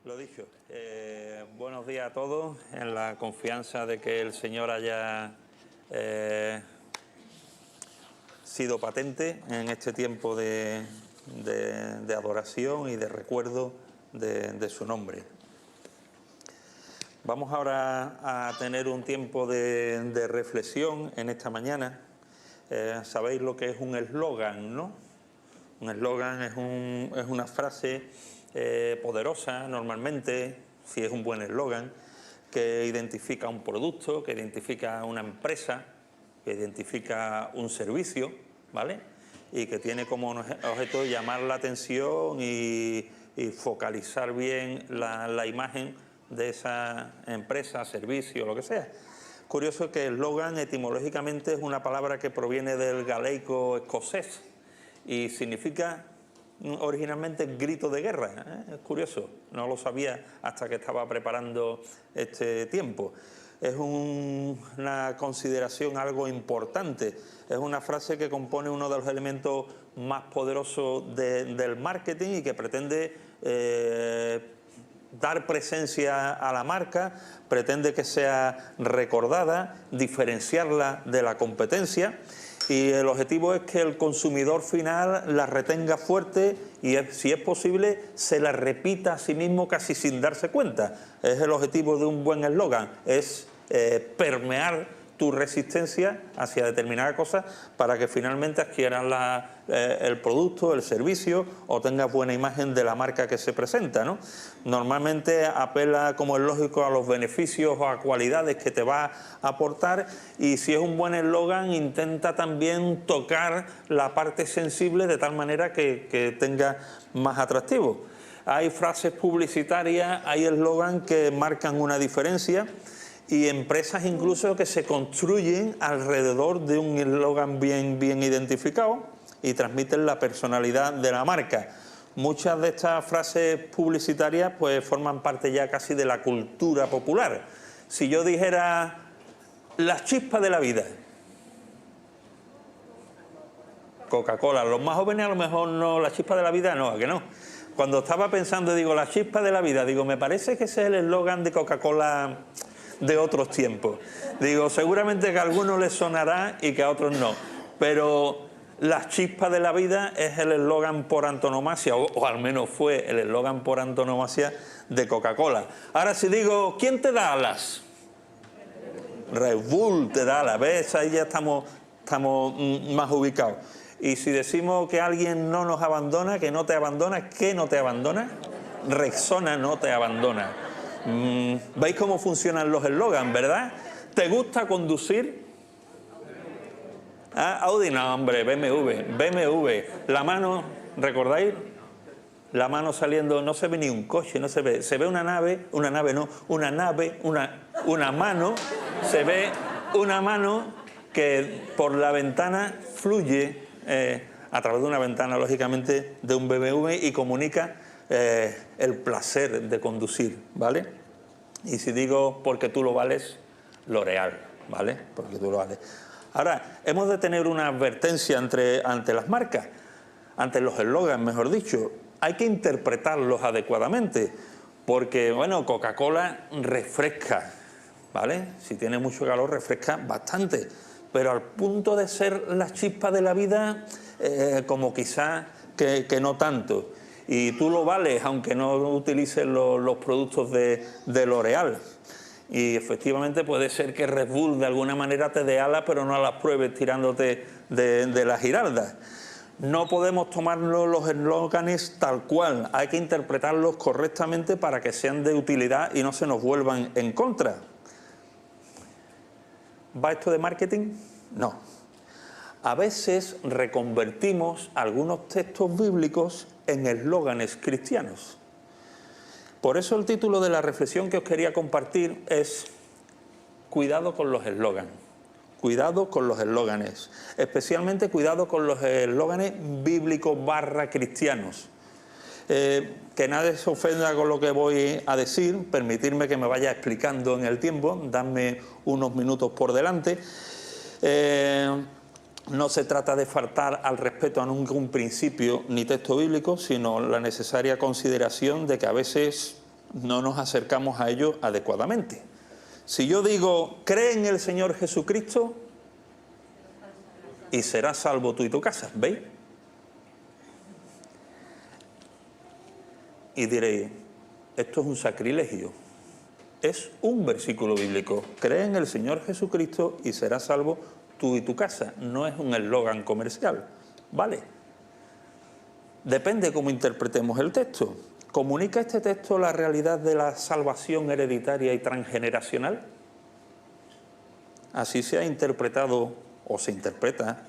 Lo dicho, buenos días a todos, en la confianza de que el Señor haya sido patente en este tiempo de adoración y de recuerdo de su nombre. Vamos ahora a tener un tiempo de reflexión en esta mañana. Sabéis lo que es un eslogan, ¿no? Un eslogan es una frase poderosa, normalmente, si es un buen eslogan, que identifica un producto, que identifica una empresa, que identifica un servicio, ¿vale? Y que tiene como objeto llamar la atención y focalizar bien la imagen de esa empresa, servicio, lo que sea. Curioso que eslogan etimológicamente es una palabra que proviene del galeico escocés y significa originalmente grito de guerra. Es curioso, no lo sabía hasta que estaba preparando este tiempo. Es una consideración algo importante, es una frase que compone uno de los elementos más poderosos del marketing y que pretende dar presencia a la marca, pretende que sea recordada, diferenciarla de la competencia, y el objetivo es que el consumidor final la retenga fuerte y, si es posible, se la repita a sí mismo casi sin darse cuenta. Es el objetivo de un buen eslogan, es permear tu resistencia hacia determinadas cosas para que finalmente adquieras el producto, el servicio o tengas buena imagen de la marca que se presenta, ¿no? Normalmente apela, como es lógico, a los beneficios o a cualidades que te va a aportar, y si es un buen eslogan intenta también tocar la parte sensible de tal manera que tenga más atractivo. Hay frases publicitarias, hay eslogan que marcan una diferencia, y empresas incluso que se construyen alrededor de un eslogan bien identificado y transmiten la personalidad de la marca. Muchas de estas frases publicitarias pues forman parte ya casi de la cultura popular. Si yo dijera las chispas de la vida, Coca-Cola, los más jóvenes a lo mejor no, la chispa de la vida no, ¿a que no? Cuando estaba pensando, digo, la chispa de la vida, digo, me parece que ese es el eslogan de Coca-Cola de otros tiempos. Digo, seguramente que a algunos les sonará y que a otros no, pero las chispas de la vida es el eslogan por antonomasia, o al menos fue el eslogan por antonomasia de Coca-Cola. Ahora si digo, ¿quién te da alas? Red Bull te da alas, ¿ves? Ahí ya estamos más ubicados. Y si decimos que alguien no nos abandona, que no te abandona, ¿qué no te abandona? Rexona no te abandona. ¿Veis cómo funcionan los eslogans, verdad? ¿Te gusta conducir? ¿Ah? Audi, no, hombre, BMW. La mano, ¿recordáis? La mano saliendo, no se ve ni un coche, no se ve. Se ve una mano, se ve una mano que por la ventana fluye, a través de una ventana, lógicamente, de un BMW y comunica el placer de conducir, ¿vale? Y si digo porque tú lo vales, L'Oréal, ¿vale? Porque tú lo vales. Ahora, hemos de tener una advertencia ante las marcas, ante los eslogans, mejor dicho. Hay que interpretarlos adecuadamente, porque, bueno, Coca-Cola refresca, ¿vale? Si tiene mucho calor, refresca bastante, pero al punto de ser la chispa de la vida, como quizás que no tanto. Y tú lo vales, aunque no utilices los productos de L'Oréal. Y efectivamente puede ser que Red Bull de alguna manera te dé alas, pero no las pruebes tirándote de la giralda. No podemos tomarnos los eslóganes tal cual, hay que interpretarlos correctamente para que sean de utilidad y no se nos vuelvan en contra. ¿Va esto de marketing? No. A veces reconvertimos algunos textos bíblicos en eslóganes cristianos. Por eso el título de la reflexión que os quería compartir es cuidado con los eslóganes. Cuidado con los eslóganes. Especialmente cuidado con los eslóganes bíblicos / cristianos. Que nadie se ofenda con lo que voy a decir, permitirme que me vaya explicando en el tiempo, dadme unos minutos por delante. No se trata de faltar al respeto a ningún principio ni texto bíblico, sino la necesaria consideración de que a veces no nos acercamos a ello adecuadamente. Si yo digo, cree en el Señor Jesucristo y serás salvo tú y tu casa, ¿veis? Y diréis, esto es un sacrilegio. Es un versículo bíblico. Cree en el Señor Jesucristo y serás salvo tú y tu casa. No es un eslogan comercial, ¿vale? Depende cómo interpretemos el texto. ¿Comunica este texto la realidad de la salvación hereditaria y transgeneracional? Así se ha interpretado o se interpreta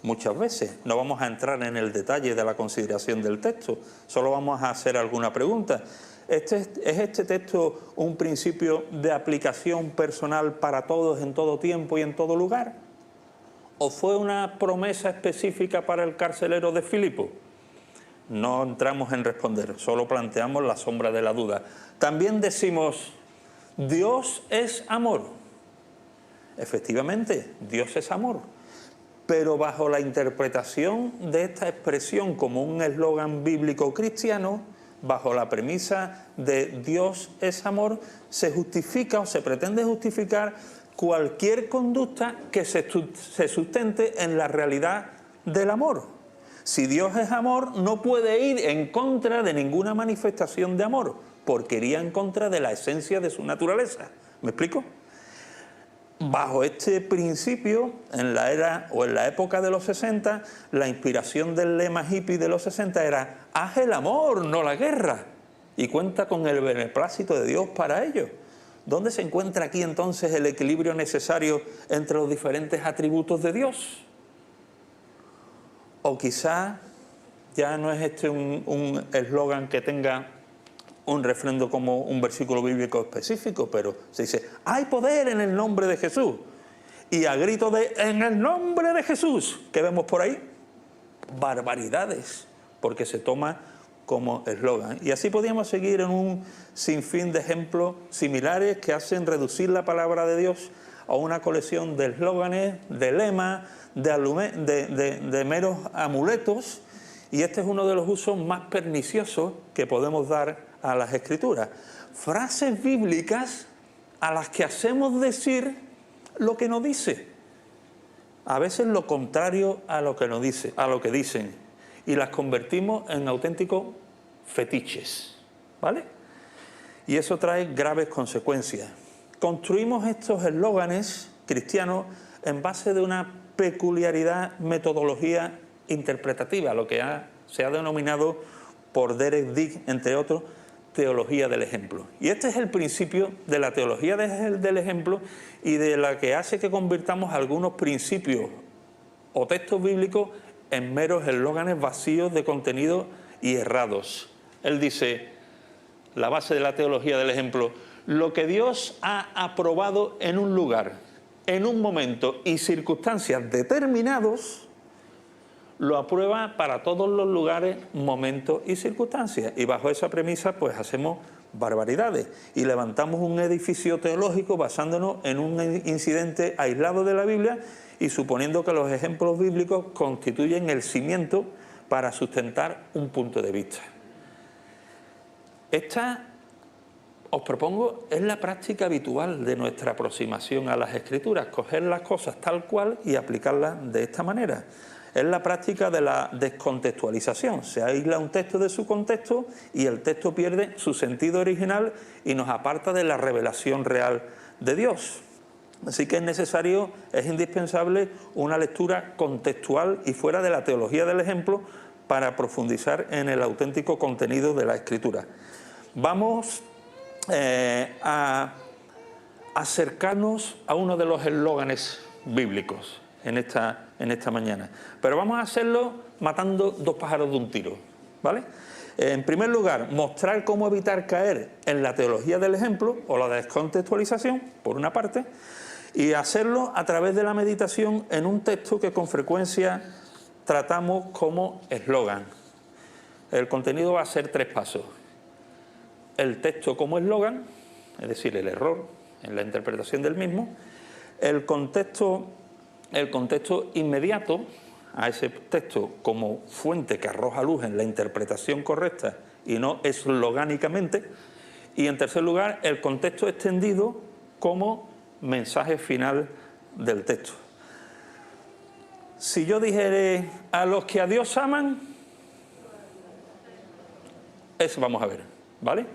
muchas veces. No vamos a entrar en el detalle de la consideración del texto, solo vamos a hacer alguna pregunta. ¿Es este texto un principio de aplicación personal para todos en todo tiempo y en todo lugar? ¿O fue una promesa específica para el carcelero de Filipo? No entramos en responder, solo planteamos la sombra de la duda. También decimos, Dios es amor. Efectivamente, Dios es amor. Pero bajo la interpretación de esta expresión como un eslogan bíblico cristiano, bajo la premisa de Dios es amor, se justifica o se pretende justificar cualquier conducta que se sustente en la realidad del amor. Si Dios es amor, no puede ir en contra de ninguna manifestación de amor, porque iría en contra de la esencia de su naturaleza. ¿Me explico? Bajo este principio, en la era o en la época de los 60, la inspiración del lema hippie de los 60 era haz el amor, no la guerra, y cuenta con el beneplácito de Dios para ello. ¿Dónde se encuentra aquí entonces el equilibrio necesario entre los diferentes atributos de Dios? O quizá ya no es este un eslogan que tenga un refrendo como un versículo bíblico específico, pero se dice, hay poder en el nombre de Jesús. Y a grito de, en el nombre de Jesús, ¿qué vemos por ahí? Barbaridades, porque se toma como eslogan. Y así podríamos seguir en un sinfín de ejemplos similares que hacen reducir la palabra de Dios a una colección de eslóganes, de lemas, de meros amuletos. Y este es uno de los usos más perniciosos que podemos dar a las Escrituras. Frases bíblicas a las que hacemos decir lo que no dice. A veces lo contrario a lo que no dice, a lo que dicen. Y las convertimos en auténticos fetiches, ¿vale? Y eso trae graves consecuencias. Construimos estos eslóganes cristianos en base de una peculiaridad metodología interpretativa, lo que se ha denominado por Derek Dick, entre otros, teología del ejemplo. Y este es el principio de la teología del ejemplo y de la que hace que convirtamos algunos principios o textos bíblicos en meros eslóganes vacíos de contenido y errados. Él dice, la base de la teología del ejemplo, lo que Dios ha aprobado en un lugar, en un momento y circunstancias determinados, lo aprueba para todos los lugares, momentos y circunstancias. Y bajo esa premisa pues hacemos barbaridades y levantamos un edificio teológico basándonos en un incidente aislado de la Biblia y suponiendo que los ejemplos bíblicos constituyen el cimiento para sustentar un punto de vista. Esta, os propongo, es la práctica habitual de nuestra aproximación a las Escrituras, coger las cosas tal cual y aplicarlas de esta manera. Es la práctica de la descontextualización. Se aísla un texto de su contexto y el texto pierde su sentido original y nos aparta de la revelación real de Dios. Así que es necesario, es indispensable una lectura contextual y fuera de la teología del ejemplo para profundizar en el auténtico contenido de la Escritura. Vamos a acercarnos a uno de los eslóganes bíblicos en esta mañana. Pero vamos a hacerlo matando dos pájaros de un tiro, ¿vale? En primer lugar, mostrar cómo evitar caer en la teología del ejemplo o la descontextualización, por una parte, y hacerlo a través de la meditación en un texto que con frecuencia tratamos como eslogan. El contenido va a ser 3 pasos. El texto como eslogan, es decir, el error en la interpretación del mismo, el contexto inmediato a ese texto como fuente que arroja luz en la interpretación correcta y no eslogánicamente, Y en tercer lugar, el contexto extendido como mensaje final del texto. Si yo dijere a los que a Dios aman, eso vamos a ver, ¿vale?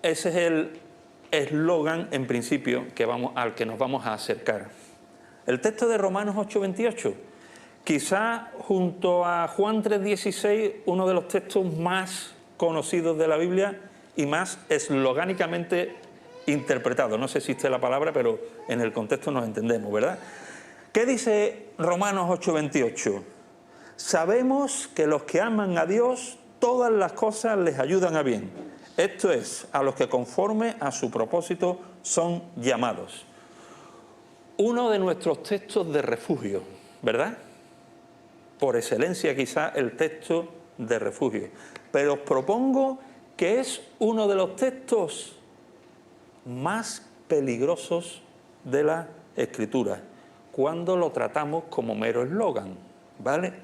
Ese es el eslogan, en principio, al que nos vamos a acercar. El texto de Romanos 8:28, quizá junto a Juan 3:16, uno de los textos más conocidos de la Biblia y más eslogánicamente interpretado. No sé si existe la palabra, pero en el contexto nos entendemos, ¿verdad? ¿Qué dice Romanos 8:28? Sabemos que los que aman a Dios, todas las cosas les ayudan a bien. Esto es, a los que conforme a su propósito son llamados. Uno de nuestros textos de refugio, ¿verdad? Por excelencia quizá el texto de refugio. Pero os propongo que es uno de los textos más peligrosos de la Escritura, cuando lo tratamos como mero eslogan, ¿vale?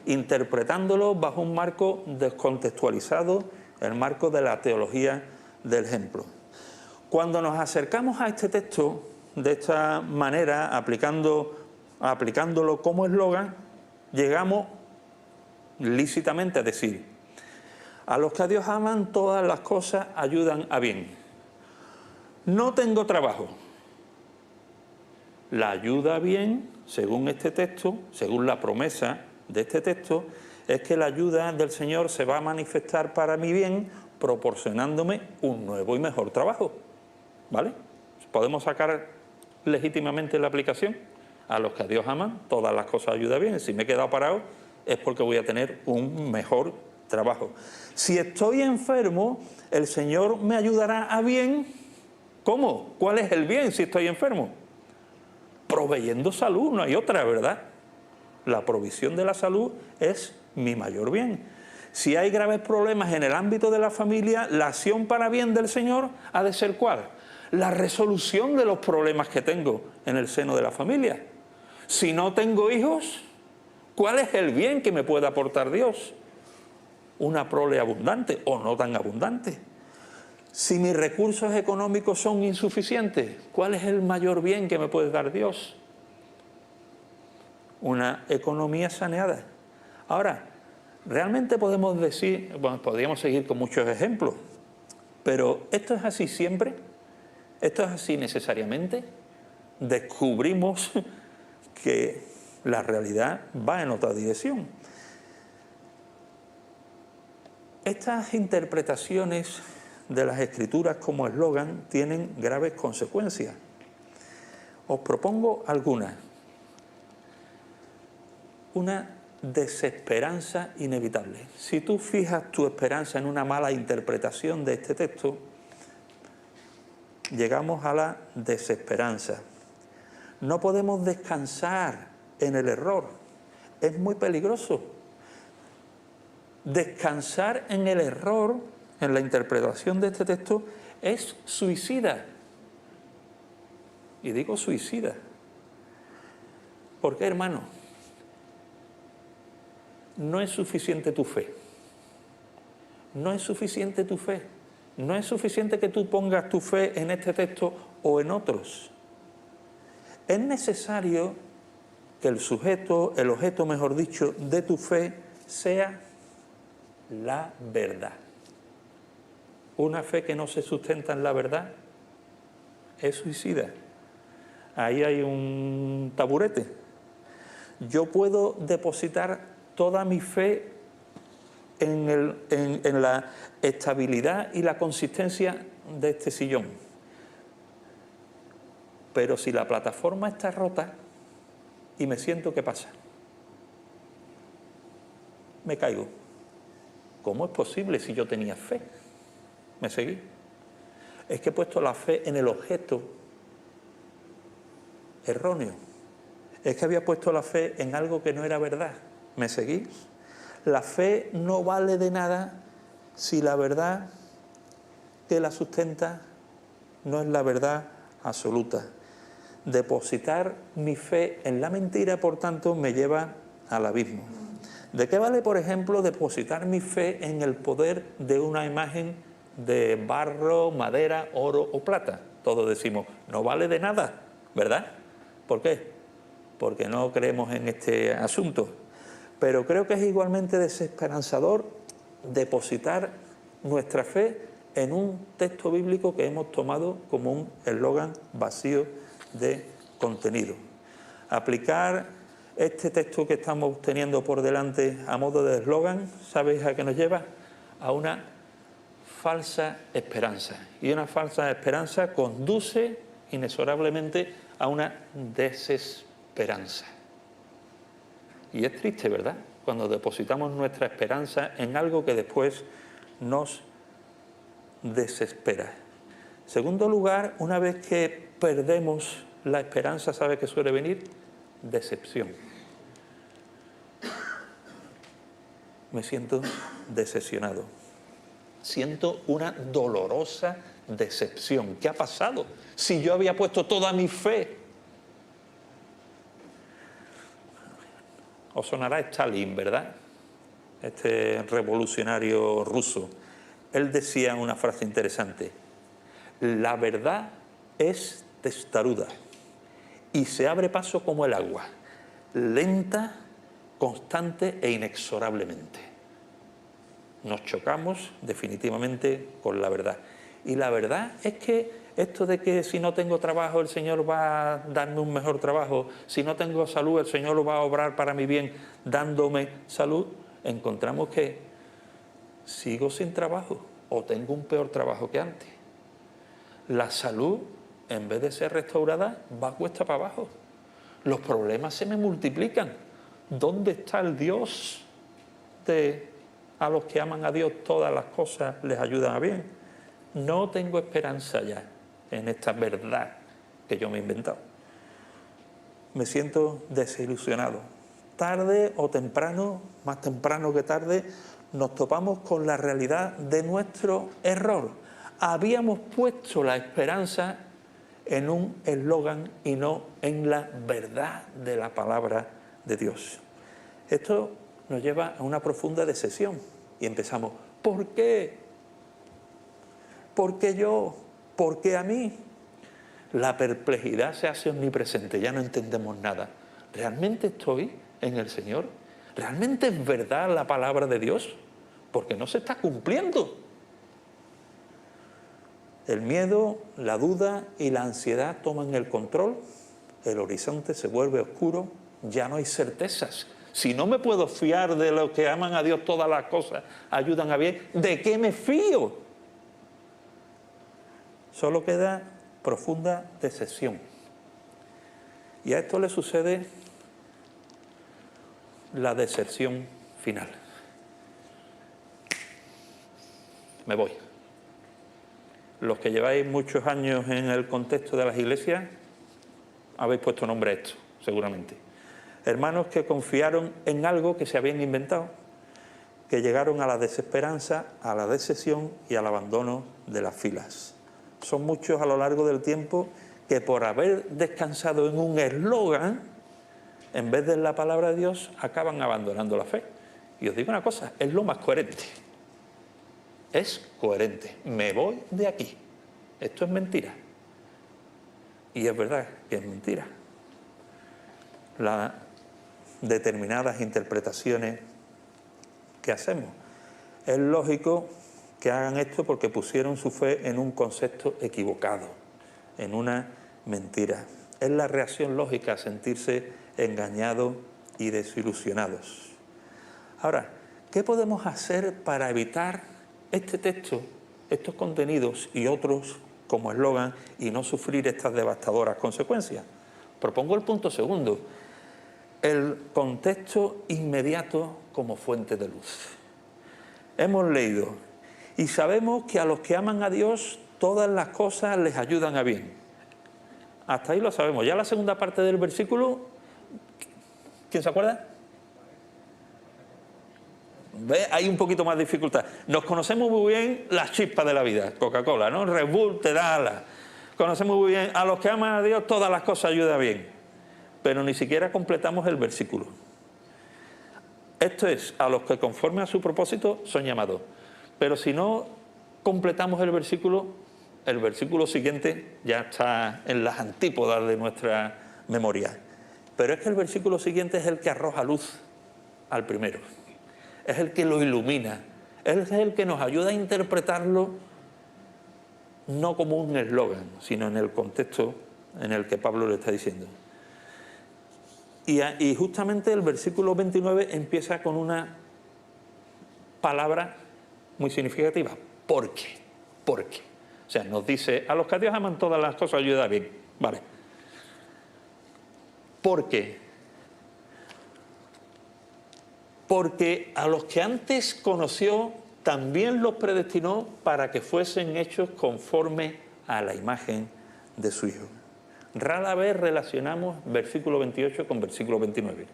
Interpretándolo bajo un marco descontextualizado, el marco de la teología del ejemplo. Cuando nos acercamos a este texto de esta manera, aplicándolo como eslogan, llegamos lícitamente a decir: a los que a Dios aman, todas las cosas ayudan a bien. No tengo trabajo. La ayuda a bien, según este texto, según la promesa de este texto, es que la ayuda del Señor se va a manifestar para mi bien, proporcionándome un nuevo y mejor trabajo, ¿vale? ¿Podemos sacar legítimamente la aplicación? A los que a Dios aman, todas las cosas ayudan bien. Si me he quedado parado, es porque voy a tener un mejor trabajo. Si estoy enfermo, el Señor me ayudará a bien. ¿Cómo? ¿Cuál es el bien si estoy enfermo? Proveyendo salud, no hay otra, ¿verdad? La provisión de la salud es mi mayor bien. Si hay graves problemas en el ámbito de la familia, la acción para bien del Señor ha de ser ¿cuál? La resolución de los problemas que tengo en el seno de la familia. Si no tengo hijos, ¿cuál es el bien que me puede aportar Dios? Una prole abundante o no tan abundante. Si mis recursos económicos son insuficientes, ¿cuál es el mayor bien que me puede dar Dios? Una economía saneada. Ahora, realmente podemos decir, bueno, podríamos seguir con muchos ejemplos, pero ¿esto es así siempre? ¿Esto es así necesariamente? Descubrimos que la realidad va en otra dirección. Estas interpretaciones de las Escrituras como eslogan tienen graves consecuencias. Os propongo algunas. Una desesperanza inevitable. Si tú fijas tu esperanza en una mala interpretación de este texto, llegamos a la desesperanza. No podemos descansar en el error. Es muy peligroso. Descansar en el error, en la interpretación de este texto, es suicida. Y digo suicida. ¿Por qué, hermano? No es suficiente tu fe. No es suficiente tu fe. No es suficiente que tú pongas tu fe en este texto o en otros. Es necesario que el sujeto, el objeto, mejor dicho, de tu fe sea la verdad. Una fe que no se sustenta en la verdad es suicida. Ahí hay un taburete. Yo puedo depositar toda mi fe en la estabilidad y la consistencia de este sillón. Pero si la plataforma está rota y me siento, ¿qué pasa? Me caigo. ¿Cómo es posible si yo tenía fe? ¿Me seguí? Es que he puesto la fe en el objeto erróneo. Es que había puesto la fe en algo que no era verdad. ¿Me seguís? La fe no vale de nada si la verdad que la sustenta no es la verdad absoluta. Depositar mi fe en la mentira, por tanto, me lleva al abismo. ¿De qué vale, por ejemplo, depositar mi fe en el poder de una imagen de barro, madera, oro o plata. Todos decimos, no vale de nada, ¿verdad? ¿Por qué? Porque no creemos en este asunto. Pero creo que es igualmente desesperanzador depositar nuestra fe en un texto bíblico que hemos tomado como un eslogan vacío de contenido. Aplicar este texto que estamos teniendo por delante a modo de eslogan, ¿sabéis a qué nos lleva? A una falsa esperanza. Y una falsa esperanza conduce inexorablemente a una desesperanza. Y es triste, ¿verdad?, cuando depositamos nuestra esperanza en algo que después nos desespera. En segundo lugar, una vez que perdemos la esperanza, ¿sabe qué suele venir? Decepción. Me siento decepcionado. Siento una dolorosa decepción. ¿Qué ha pasado? Si yo había puesto toda mi fe. Os sonará Stalin, ¿verdad? Este revolucionario ruso. Él decía una frase interesante: la verdad es testaruda y se abre paso como el agua, lenta, constante e inexorablemente. Nos chocamos definitivamente con la verdad. Y la verdad es que esto de que si no tengo trabajo el Señor va a darme un mejor trabajo, si no tengo salud el Señor lo va a obrar para mi bien dándome salud, encontramos que sigo sin trabajo o tengo un peor trabajo que antes. La salud, en vez de ser restaurada, va cuesta para abajo. Los problemas se me multiplican. ¿Dónde está el Dios de a los que aman a Dios todas las cosas les ayudan a bien? No tengo esperanza ya en esta verdad que yo me he inventado. Me siento desilusionado. Tarde o temprano, más temprano que tarde, nos topamos con la realidad de nuestro error. Habíamos puesto la esperanza en un eslogan y no en la verdad de la palabra de Dios. Esto nos lleva a una profunda decepción y empezamos, ¿por qué? ¿Por qué yo? ¿Por qué a mí? La perplejidad se hace omnipresente, ya no entendemos nada. ¿Realmente estoy en el Señor? ¿Realmente es verdad la palabra de Dios? Porque no se está cumpliendo. El miedo, la duda y la ansiedad toman el control, el horizonte se vuelve oscuro, ya no hay certezas. Si no me puedo fiar de los que aman a Dios, todas las cosas ayudan a bien, ¿de qué me fío? Solo queda profunda decepción. Y a esto le sucede la decepción final. Me voy. Los que lleváis muchos años en el contexto de las iglesias, habéis puesto nombre a esto, seguramente. Hermanos que confiaron en algo que se habían inventado, que llegaron a la desesperanza, a la decepción y al abandono de las filas. Son muchos a lo largo del tiempo que por haber descansado en un eslogan, en vez de la palabra de Dios, acaban abandonando la fe. Y os digo una cosa, es lo más coherente. Es coherente. Me voy de aquí. Esto es mentira. Y es verdad que es mentira. Las determinadas interpretaciones que hacemos. Es lógico que hagan esto porque pusieron su fe en un concepto equivocado, en una mentira. Es la reacción lógica a sentirse engañados y desilusionados. Ahora, ¿qué podemos hacer para evitar este texto, estos contenidos y otros como eslogan y no sufrir estas devastadoras consecuencias? Propongo el punto segundo, el contexto inmediato como fuente de luz. Hemos leído, y sabemos que a los que aman a Dios todas las cosas les ayudan a bien. Hasta ahí lo sabemos. Ya la segunda parte del versículo, ¿quién se acuerda? ¿Ve? Hay un poquito más de dificultad. Nos conocemos muy bien las chispas de la vida, Coca-Cola, ¿no? Red Bull te da alas. Conocemos muy bien, a los que aman a Dios todas las cosas ayudan bien. Pero ni siquiera completamos el versículo. Esto es, a los que conforme a su propósito son llamados. Pero si no completamos el versículo siguiente ya está en las antípodas de nuestra memoria. Pero es que el versículo siguiente es el que arroja luz al primero. Es el que lo ilumina. Es el que nos ayuda a interpretarlo no como un eslogan, sino en el contexto en el que Pablo le está diciendo. Y justamente el versículo 29 empieza con una palabra muy significativa. ¿Por qué? ¿Por qué? O sea, nos dice, a los que a Dios aman todas las cosas ayuda bien. Vale. ¿Por qué? Porque a los que antes conoció, también los predestinó para que fuesen hechos conforme a la imagen de su Hijo. Rara vez relacionamos versículo 28 con versículo 29.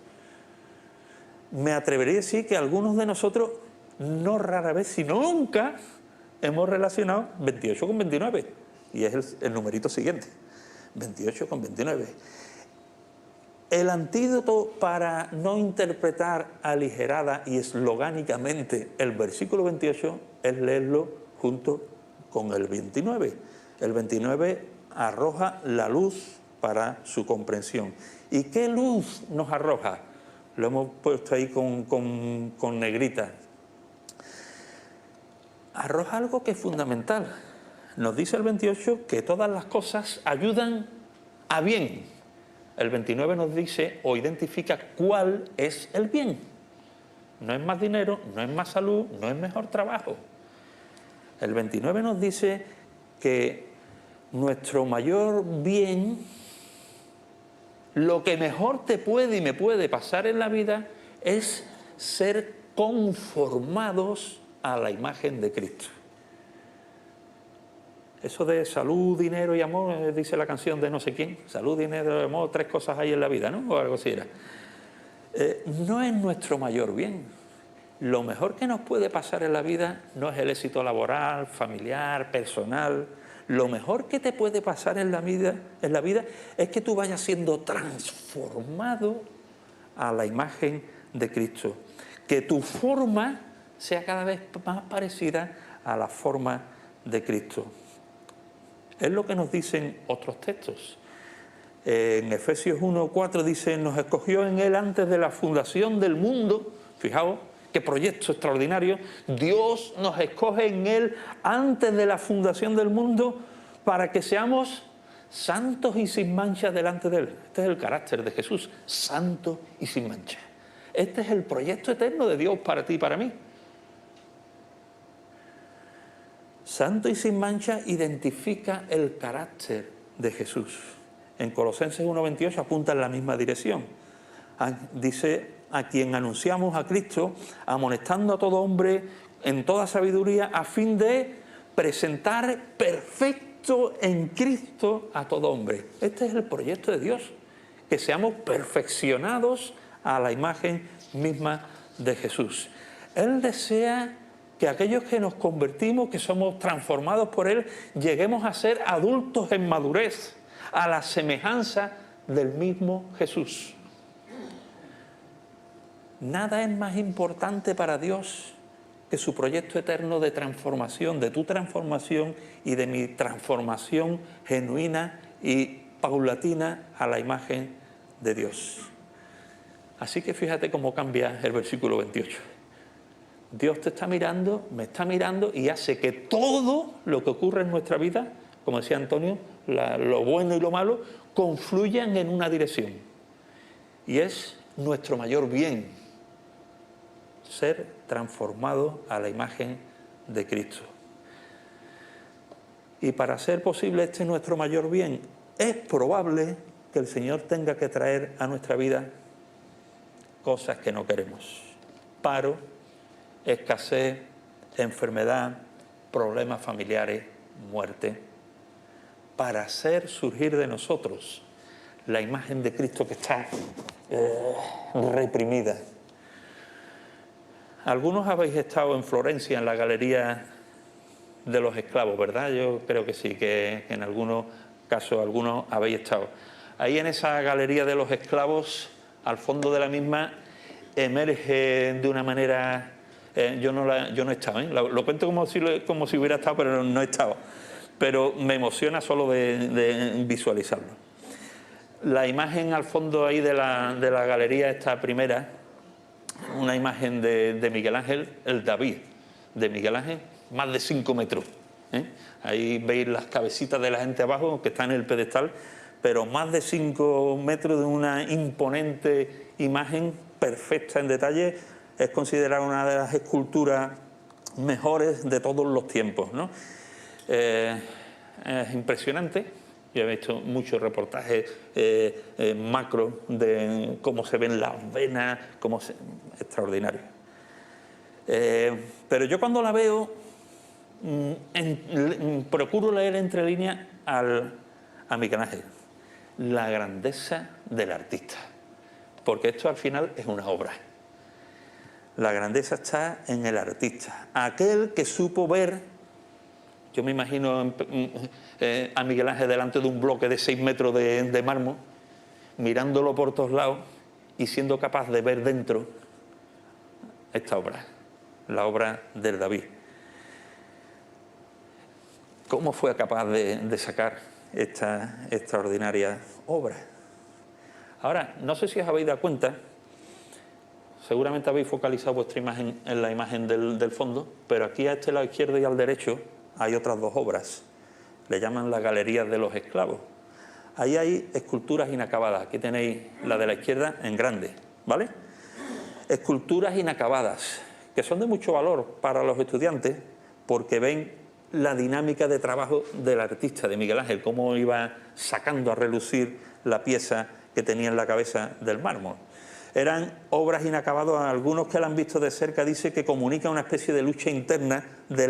Me atrevería a decir que algunos de nosotros, no rara vez, sino nunca, hemos relacionado 28 con 29. Y es el numerito siguiente, 28 con 29. El antídoto para no interpretar aligerada y eslogánicamente el versículo 28 es leerlo junto con el 29. El 29 arroja la luz para su comprensión. ¿Y qué luz nos arroja? Lo hemos puesto ahí con negrita. Arroja algo que es fundamental. Nos dice el 28 que todas las cosas ayudan a bien. El 29 nos dice o identifica cuál es el bien. No es más dinero, no es más salud, no es mejor trabajo. El 29 nos dice que nuestro mayor bien, lo que mejor te puede y me puede pasar en la vida, es ser conformados a la imagen de Cristo. Eso de salud, dinero y amor, dice la canción de no sé quién. Salud, dinero y amor, 3 cosas hay en la vida, ¿no? O algo así era. No es nuestro mayor bien. Lo mejor que nos puede pasar en la vida no es el éxito laboral, familiar, personal. Lo mejor que te puede pasar en la vida es que tú vayas siendo transformado a la imagen de Cristo. Que tu forma sea cada vez más parecida a la forma de Cristo. Es lo que nos dicen otros textos. En Efesios 1:4 dice, nos escogió en Él antes de la fundación del mundo. Fijaos, qué proyecto extraordinario. Dios nos escoge en Él antes de la fundación del mundo para que seamos santos y sin mancha delante de Él. Este es el carácter de Jesús, santo y sin mancha. Este es el proyecto eterno de Dios para ti y para mí. Santo y sin mancha identifica el carácter de Jesús. En Colosenses 1:28 apunta en la misma dirección. Dice, a quien anunciamos a Cristo, amonestando a todo hombre en toda sabiduría, a fin de presentar perfecto en Cristo a todo hombre. Este es el proyecto de Dios, que seamos perfeccionados a la imagen misma de Jesús. Él desea que aquellos que nos convertimos, que somos transformados por Él, lleguemos a ser adultos en madurez, a la semejanza del mismo Jesús. Nada es más importante para Dios que su proyecto eterno de transformación, de tu transformación y de mi transformación genuina y paulatina a la imagen de Dios. Así que fíjate cómo cambia el versículo 28. Dios te está mirando, me está mirando y hace que todo lo que ocurre en nuestra vida, como decía Antonio, lo bueno y lo malo, confluyan en una dirección. Y es nuestro mayor bien, ser transformado a la imagen de Cristo. Y para ser posible este nuestro mayor bien, es probable que el Señor tenga que traer a nuestra vida cosas que no queremos. Paro, escasez, enfermedad, problemas familiares, muerte, para hacer surgir de nosotros la imagen de Cristo que está reprimida. Algunos habéis estado en Florencia, en la Galería de los Esclavos, ¿verdad? Yo creo que sí, que en algunos casos algunos habéis estado. Ahí en esa Galería de los Esclavos, al fondo de la misma, emerge de una manera Yo no he estado, ¿eh? Lo cuento como si hubiera estado, pero no he estado. Pero me emociona solo de visualizarlo. La imagen al fondo ahí de la galería, esta primera, una imagen de Miguel Ángel, el David de Miguel Ángel, más de 5 metros. Ahí veis las cabecitas de la gente abajo, que está en el pedestal, pero más de 5 metros de una imponente imagen perfecta en detalle. Es considerada una de las esculturas mejores de todos los tiempos, ¿no? Es impresionante. Yo he visto muchos reportajes macro de cómo se ven las venas, extraordinario. Pero yo cuando la veo, procuro leer entre líneas a Miguel Ángel, la grandeza del artista, porque esto al final es una obra. La grandeza está en el artista, aquel que supo ver. Yo me imagino a Miguel Ángel delante de un bloque de 6 metros de mármol, mirándolo por todos lados y siendo capaz de ver dentro esta obra, la obra del David. ¿Cómo fue capaz de sacar esta extraordinaria obra? Ahora, no sé si os habéis dado cuenta, seguramente habéis focalizado vuestra imagen en la imagen del fondo, pero aquí a este lado izquierdo y al derecho hay otras 2 obras, le llaman las galerías de los esclavos. Ahí hay esculturas inacabadas, aquí tenéis la de la izquierda en grande, ¿vale? Esculturas inacabadas, que son de mucho valor para los estudiantes, porque ven la dinámica de trabajo del artista, de Miguel Ángel, cómo iba sacando a relucir la pieza que tenía en la cabeza del mármol. Eran obras inacabadas, algunos que la han visto de cerca dicen que comunica una especie de lucha interna de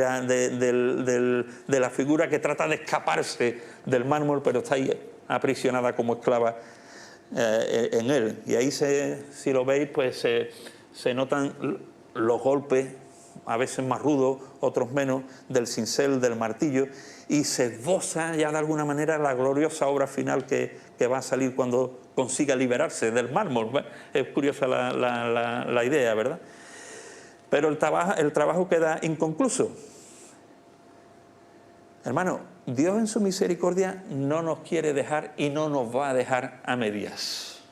la figura que trata de escaparse del mármol, pero está ahí aprisionada como esclava en él. Y ahí, si lo veis, pues se notan los golpes, a veces más rudos, otros menos, del cincel, del martillo, y se esboza ya de alguna manera la gloriosa obra final que va a salir cuando consiga liberarse del mármol. Es curiosa la idea, ¿verdad? Pero el trabajo queda inconcluso. Hermano, Dios en su misericordia no nos quiere dejar y no nos va a dejar a medias,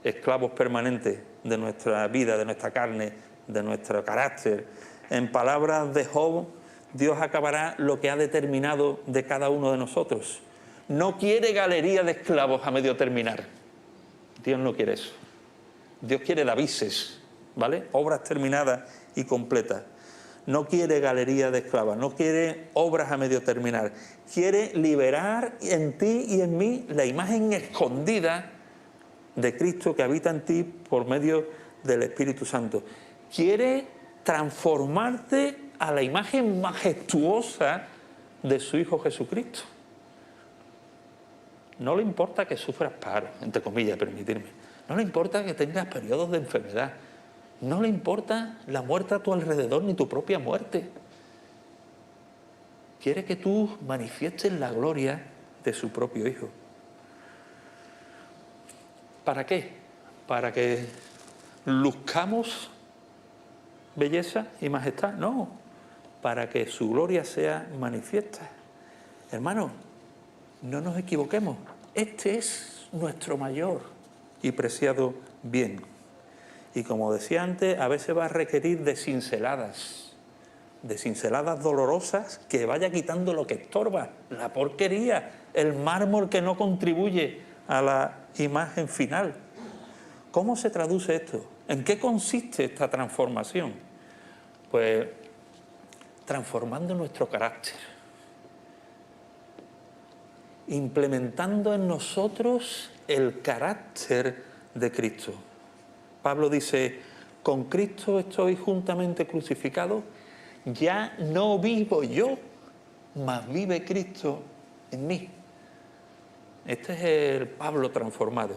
esclavos permanentes de nuestra vida, de nuestra carne, de nuestro carácter. En palabras de Job, Dios acabará lo que ha determinado de cada uno de nosotros. No quiere galería de esclavos a medio terminar. Dios no quiere eso. Dios quiere Davises, ¿vale? Obras terminadas y completas. No quiere galería de esclavas, no quiere obras a medio terminar. Quiere liberar en ti y en mí la imagen escondida de Cristo que habita en ti por medio del Espíritu Santo. Quiere transformarte a la imagen majestuosa de su Hijo Jesucristo. No le importa que sufras paro, entre comillas, permitirme. No le importa que tengas periodos de enfermedad. No le importa la muerte a tu alrededor ni tu propia muerte. Quiere que tú manifiestes la gloria de su propio Hijo. ¿Para qué? Para que luzcamos belleza y majestad. No, para que su gloria sea manifiesta. Hermano, no nos equivoquemos. Este es nuestro mayor y preciado bien. Y como decía antes, a veces va a requerir de cinceladas dolorosas que vaya quitando lo que estorba, la porquería, el mármol que no contribuye a la imagen final. ¿Cómo se traduce esto? ¿En qué consiste esta transformación? Pues transformando nuestro carácter, implementando en nosotros el carácter de Cristo. Pablo dice, con Cristo estoy juntamente crucificado, ya no vivo yo, mas vive Cristo en mí. Este es el Pablo transformado.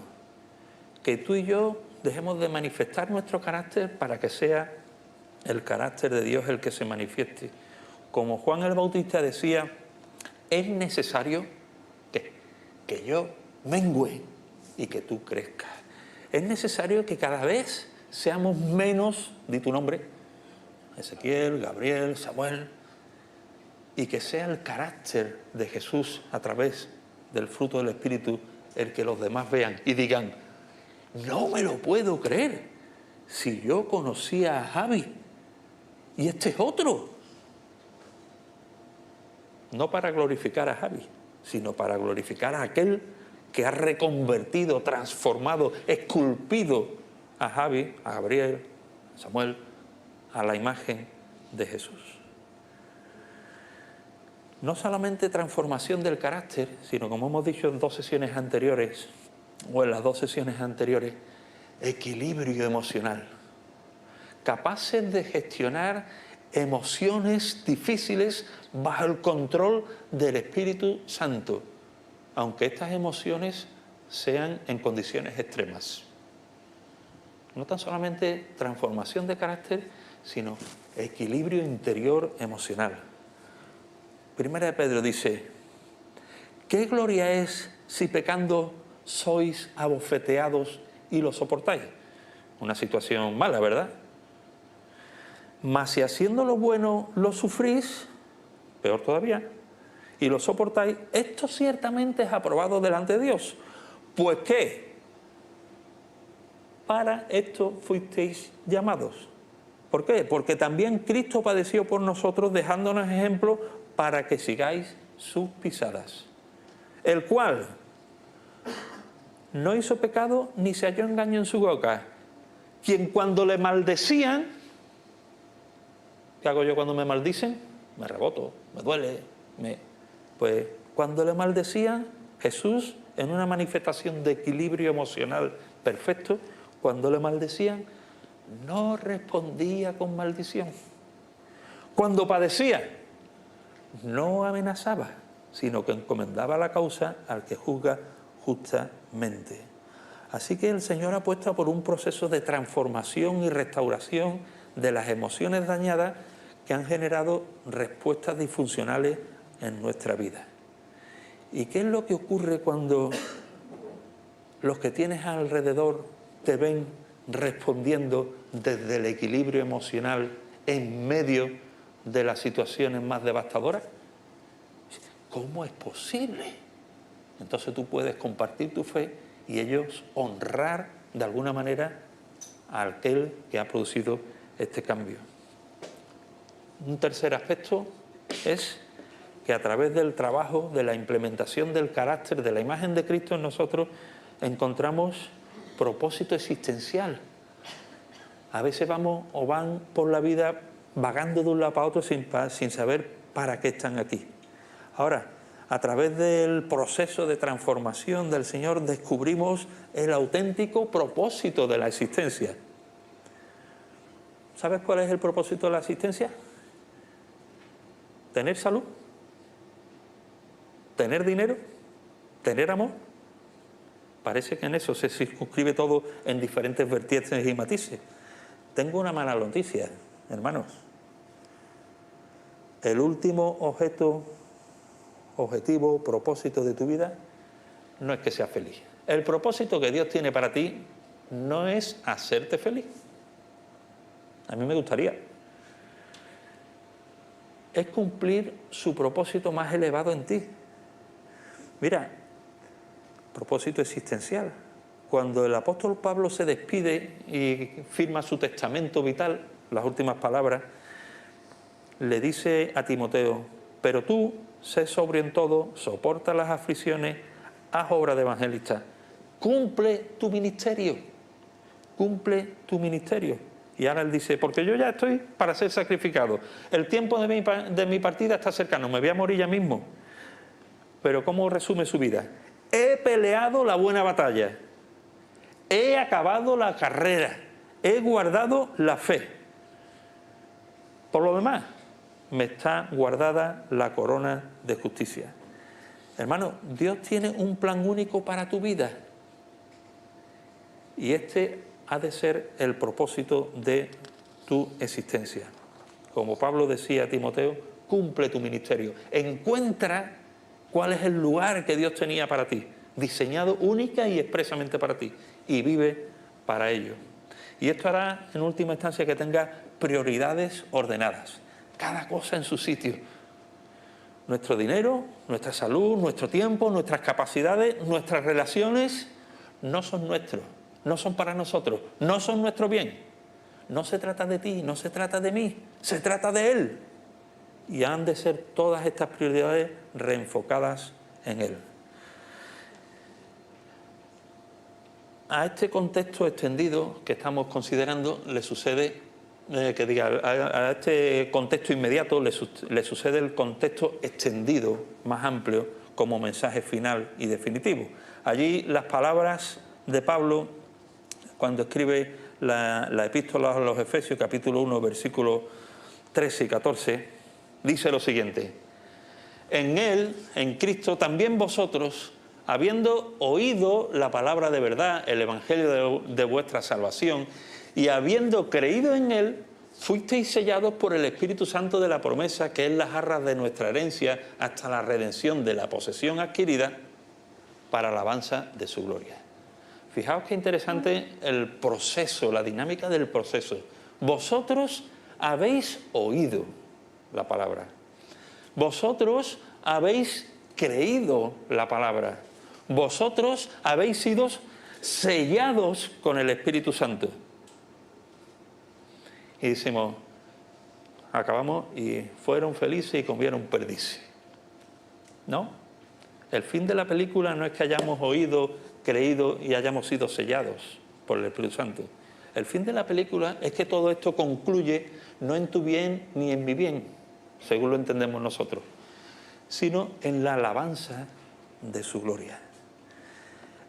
Que tú y yo dejemos de manifestar nuestro carácter para que sea el carácter de Dios el que se manifieste. Como Juan el Bautista decía, es necesario que yo mengüe y que tú crezcas. Es necesario que cada vez seamos menos, di tu nombre, Ezequiel, Gabriel, Samuel, y que sea el carácter de Jesús a través del fruto del Espíritu el que los demás vean y digan: no me lo puedo creer, si yo conocía a Javi y este es otro. No para glorificar a Javi, sino para glorificar a aquel que ha reconvertido, transformado, esculpido a Javi, a Gabriel, a Samuel, a la imagen de Jesús. No solamente transformación del carácter, sino, como hemos dicho en dos sesiones anteriores, o en las dos sesiones anteriores, equilibrio emocional. Capaces de gestionar emociones difíciles bajo el control del Espíritu Santo, aunque estas emociones sean en condiciones extremas. No tan solamente transformación de carácter, sino equilibrio interior emocional. Primera de Pedro dice: ¿qué gloria es si pecando sois abofeteados y lo soportáis? Una situación mala, ¿verdad? Mas si haciendo lo bueno lo sufrís, peor todavía, y lo soportáis, esto ciertamente es aprobado delante de Dios. ¿Pues qué? Para esto fuisteis llamados. ¿Por qué? Porque también Cristo padeció por nosotros, dejándonos ejemplo para que sigáis sus pisadas. El cual no hizo pecado ni se halló engaño en su boca. Quien cuando le maldecían, ¿qué hago yo cuando me maldicen? Me reboto, me duele. Pues cuando le maldecían, Jesús, en una manifestación de equilibrio emocional perfecto, cuando le maldecían, no respondía con maldición. Cuando padecía, no amenazaba, sino que encomendaba la causa al que juzga justamente. Así que el Señor apuesta por un proceso de transformación y restauración de las emociones dañadas que han generado respuestas disfuncionales en nuestra vida. ¿Y qué es lo que ocurre cuando los que tienes alrededor te ven respondiendo desde el equilibrio emocional en medio de las situaciones más devastadoras? ¿Cómo es posible? Entonces tú puedes compartir tu fe y ellos honrar de alguna manera a aquel que ha producido este cambio. Un tercer aspecto es que a través del trabajo, de la implementación del carácter, de la imagen de Cristo en nosotros, encontramos propósito existencial. A veces vamos o van por la vida vagando de un lado para otro sin saber para qué están aquí. Ahora, a través del proceso de transformación del Señor descubrimos el auténtico propósito de la existencia. ¿Sabes cuál es el propósito de la existencia? ¿Tener salud? ¿Tener dinero? ¿Tener amor? Parece que en eso se circunscribe todo en diferentes vertientes y matices. Tengo una mala noticia, hermanos. El último objetivo, propósito de tu vida no es que seas feliz. El propósito que Dios tiene para ti no es hacerte feliz. A mí me gustaría. Es cumplir su propósito más elevado en ti. Mira, propósito existencial. Cuando el apóstol Pablo se despide y firma su testamento vital, las últimas palabras, le dice a Timoteo: pero tú, sé sobrio en todo, soporta las aflicciones, haz obra de evangelista, cumple tu ministerio, cumple tu ministerio. Y ahora él dice: porque yo ya estoy para ser sacrificado, el tiempo de mi partida está cercano, me voy a morir ya mismo. Pero ¿cómo resume su vida? He peleado la buena batalla, he acabado la carrera, he guardado la fe. Por lo demás, me está guardada la corona de justicia. Hermano, Dios tiene un plan único para tu vida. Y este ha de ser el propósito de tu existencia. Como Pablo decía a Timoteo, cumple tu ministerio. Encuentra cuál es el lugar que Dios tenía para ti, diseñado única y expresamente para ti, y vive para ello. Y esto hará, en última instancia, que tenga prioridades ordenadas, cada cosa en su sitio. Nuestro dinero, nuestra salud, nuestro tiempo, nuestras capacidades, nuestras relaciones no son nuestros, no son para nosotros, no son nuestro bien. No se trata de ti, no se trata de mí, se trata de Él. Y han de ser todas estas prioridades reenfocadas en Él. A este contexto extendido que estamos considerando le sucede, a este contexto inmediato le sucede el contexto extendido, más amplio, como mensaje final y definitivo. Allí las palabras de Pablo, cuando escribe la epístola a los Efesios, capítulo 1, versículos 13 y 14, dice lo siguiente: en Él, en Cristo, también vosotros, habiendo oído la palabra de verdad, el evangelio de vuestra salvación, y habiendo creído en Él, fuisteis sellados por el Espíritu Santo de la promesa, que es las arras de nuestra herencia, hasta la redención de la posesión adquirida, para alabanza de su gloria. Fijaos qué interesante el proceso, la dinámica del proceso. Vosotros habéis oído la palabra. Vosotros habéis creído la palabra. Vosotros habéis sido sellados con el Espíritu Santo. Y decimos, acabamos y fueron felices y comieron perdices. ¿No? El fin de la película no es que hayamos oído, creído y hayamos sido sellados por el Espíritu Santo. El fin de la película es que todo esto concluye no en tu bien ni en mi bien, según lo entendemos nosotros, sino en la alabanza de su gloria.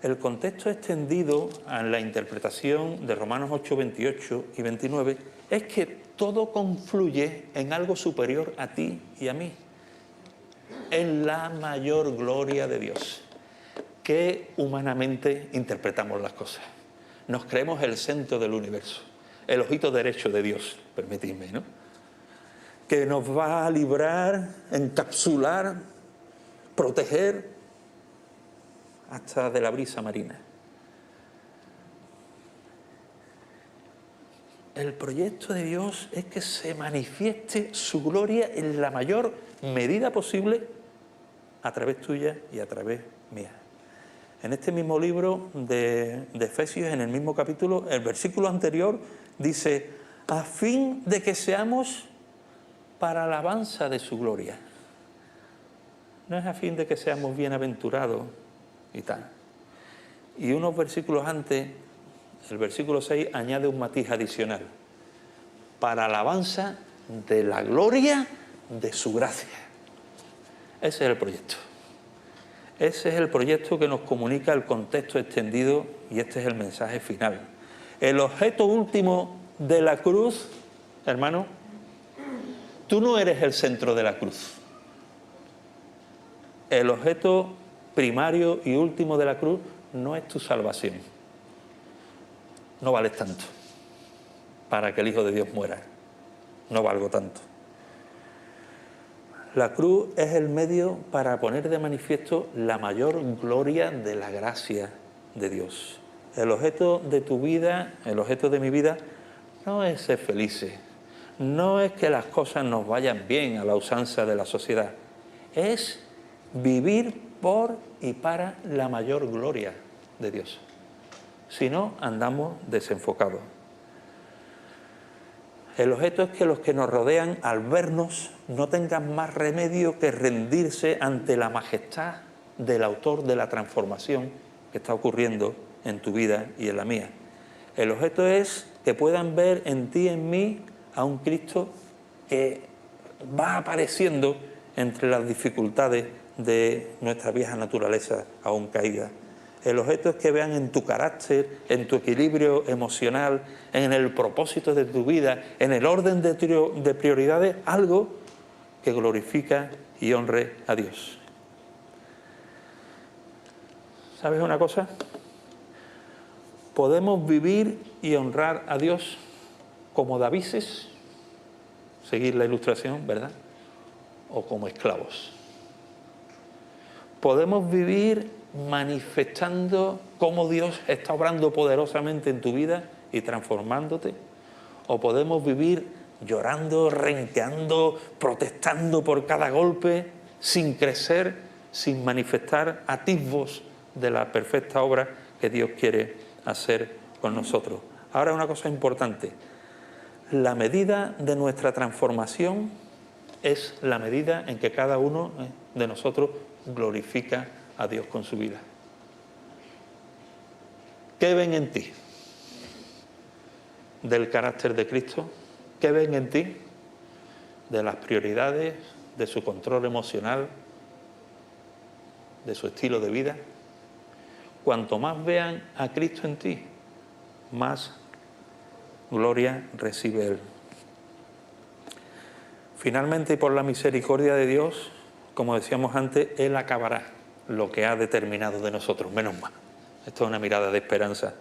El contexto extendido en la interpretación de Romanos 8, 28 y 29 es que todo confluye en algo superior a ti y a mí, en la mayor gloria de Dios, que humanamente interpretamos las cosas. Nos creemos el centro del universo, el ojito derecho de Dios, permitidme, ¿no? Que nos va a librar, encapsular, proteger hasta de la brisa marina. El proyecto de Dios es que se manifieste su gloria en la mayor medida posible a través tuya y a través mía. En este mismo libro de Efesios, en el mismo capítulo, el versículo anterior dice: a fin de que seamos para alabanza de su gloria. No es a fin de que seamos bienaventurados y tal. Y unos versículos antes, el versículo 6 añade un matiz adicional: para alabanza de la gloria de su gracia. Ese es el proyecto. Ese es el proyecto que nos comunica el contexto extendido, y este es el mensaje final. El objeto último de la cruz, hermano, tú no eres el centro de la cruz. El objeto primario y último de la cruz no es tu salvación. No vales tanto para que el Hijo de Dios muera. No valgo tanto. La cruz es el medio para poner de manifiesto la mayor gloria de la gracia de Dios. El objeto de tu vida, el objeto de mi vida, no es ser felices, no es que las cosas nos vayan bien a la usanza de la sociedad, es vivir por y para la mayor gloria de Dios. Si no, andamos desenfocados. El objeto es que los que nos rodean, al vernos, no tengan más remedio que rendirse ante la majestad del autor de la transformación que está ocurriendo en tu vida y en la mía. El objeto es que puedan ver en ti y en mí a un Cristo que va apareciendo entre las dificultades de nuestra vieja naturaleza aún caída. El objeto es que vean en tu carácter, en tu equilibrio emocional, en el propósito de tu vida, en el orden de prioridades, algo que glorifica y honre a Dios. ¿Sabes una cosa? Podemos vivir y honrar a Dios como Davises, seguir la ilustración, ¿verdad? O como esclavos. Podemos vivir manifestando cómo Dios está obrando poderosamente en tu vida y transformándote, o podemos vivir llorando, renqueando, protestando por cada golpe, sin crecer, sin manifestar atisbos de la perfecta obra que Dios quiere hacer con nosotros. Ahora, una cosa importante: la medida de nuestra transformación es la medida en que cada uno de nosotros glorifica a Dios con su vida. ¿Qué ven en ti del carácter de Cristo? ¿Qué ven en ti de las prioridades, de su control emocional, de su estilo de vida? Cuanto más vean a Cristo en ti, más gloria recibe Él. Finalmente, y por la misericordia de Dios, como decíamos antes, Él acabará lo que ha determinado de nosotros, menos mal. Esto es una mirada de esperanza.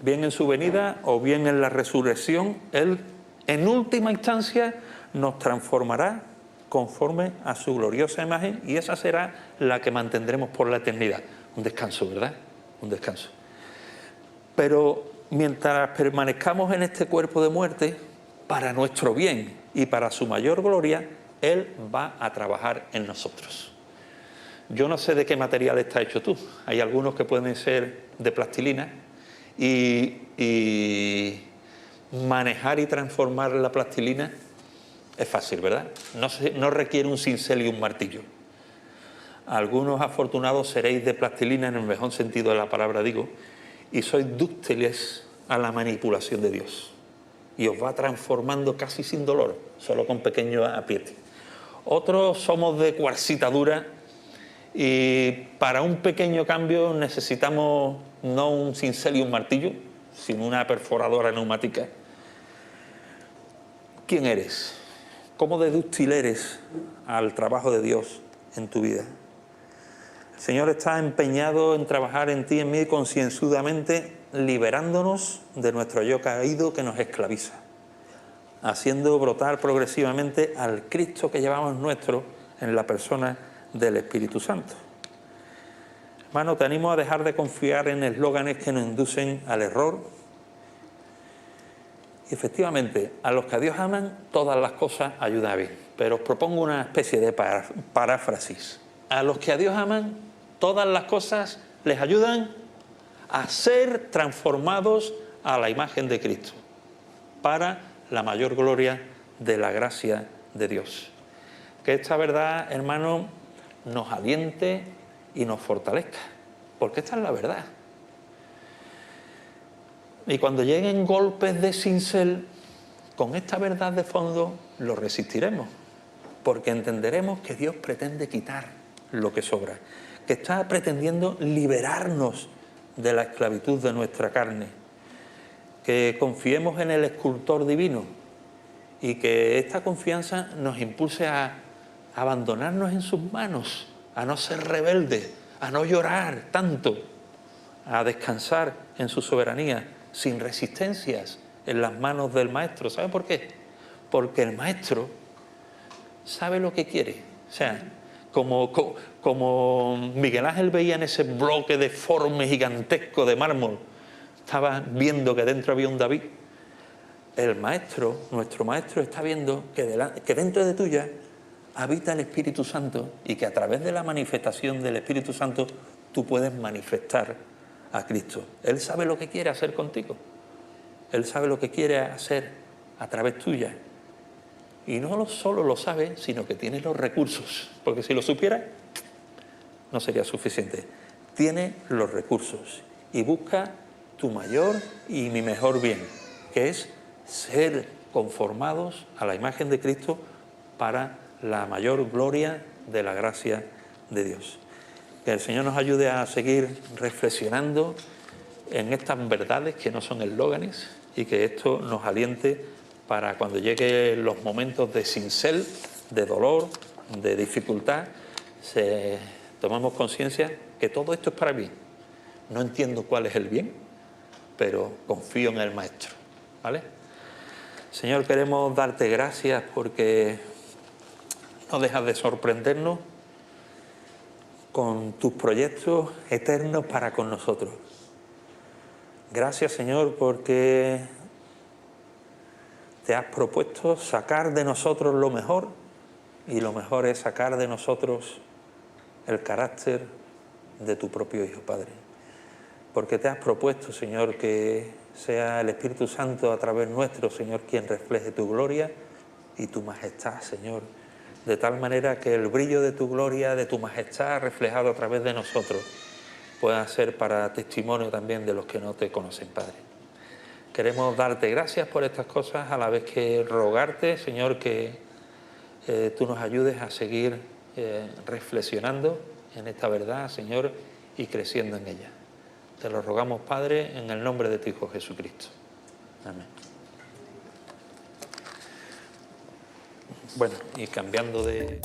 Bien en su venida o bien en la resurrección, Él, en última instancia, nos transformará conforme a su gloriosa imagen, y esa será la que mantendremos por la eternidad. Un descanso, ¿verdad? Un descanso. Pero mientras permanezcamos en este cuerpo de muerte, para nuestro bien y para su mayor gloria, Él va a trabajar en nosotros. Yo no sé de qué material está hecho tú. Hay algunos que pueden ser de plastilina, y manejar y transformar la plastilina es fácil, ¿verdad? No requiere un cincel y un martillo. Algunos afortunados seréis de plastilina, en el mejor sentido de la palabra digo, y sois dúctiles a la manipulación de Dios, y os va transformando casi sin dolor, solo con pequeño apriete. Otros somos de cuarcita dura, y para un pequeño cambio necesitamos no un cincel y un martillo, sino una perforadora neumática. ¿Quién eres? ¿Cómo de dúctil eres al trabajo de Dios en tu vida? El Señor está empeñado en trabajar en ti y en mí concienzudamente, liberándonos de nuestro yo caído que nos esclaviza, haciendo brotar progresivamente al Cristo que llevamos nuestro en la persona del Espíritu Santo. Hermano, te animo a dejar de confiar en eslóganes que nos inducen al error. Y efectivamente, a los que a Dios aman, todas las cosas ayudan bien. Pero os propongo una especie de paráfrasis. A los que a Dios aman, todas las cosas les ayudan a ser transformados a la imagen de Cristo, para la mayor gloria de la gracia de Dios. Que esta verdad, hermano, nos aliente y nos fortalezca, porque esta es la verdad. Y cuando lleguen golpes de cincel, con esta verdad de fondo lo resistiremos, porque entenderemos que Dios pretende quitar lo que sobra, que está pretendiendo liberarnos de la esclavitud de nuestra carne, que confiemos en el escultor divino y que esta confianza nos impulse a abandonarnos en sus manos, a no ser rebeldes, a no llorar tanto, a descansar en su soberanía, sin resistencias, en las manos del Maestro. ¿Sabe por qué? Porque el Maestro sabe lo que quiere. O sea, como Miguel Ángel veía en ese bloque deforme, gigantesco de mármol, estaba viendo que dentro había un David. El Maestro, nuestro Maestro, está viendo que dentro de tuya habita el Espíritu Santo, y que a través de la manifestación del Espíritu Santo tú puedes manifestar a Cristo. Él sabe lo que quiere hacer contigo. Él sabe lo que quiere hacer a través tuya. Y no solo lo sabe, sino que tiene los recursos. Porque si lo supiera, no sería suficiente. Tiene los recursos y busca tu mayor y mi mejor bien, que es ser conformados a la imagen de Cristo para la mayor gloria de la gracia de Dios. Que el Señor nos ayude a seguir reflexionando en estas verdades que no son eslóganes, y que esto nos aliente para cuando lleguen los momentos de cincel, de dolor, de dificultad, tomamos conciencia que todo esto es para bien. No entiendo cuál es el bien, pero confío en el Maestro, ¿vale? Señor, queremos darte gracias porque no dejas de sorprendernos con tus proyectos eternos para con nosotros. Gracias, Señor, porque te has propuesto sacar de nosotros lo mejor, y lo mejor es sacar de nosotros el carácter de tu propio Hijo, Padre. Porque te has propuesto, Señor, que sea el Espíritu Santo a través nuestro, Señor, quien refleje tu gloria y tu majestad, Señor. De tal manera que el brillo de tu gloria, de tu majestad reflejado a través de nosotros, pueda ser para testimonio también de los que no te conocen, Padre. Queremos darte gracias por estas cosas, a la vez que rogarte, Señor, que tú nos ayudes a seguir reflexionando en esta verdad, Señor, y creciendo en ella. Te lo rogamos, Padre, en el nombre de tu Hijo Jesucristo. Amén. Bueno, y cambiando de...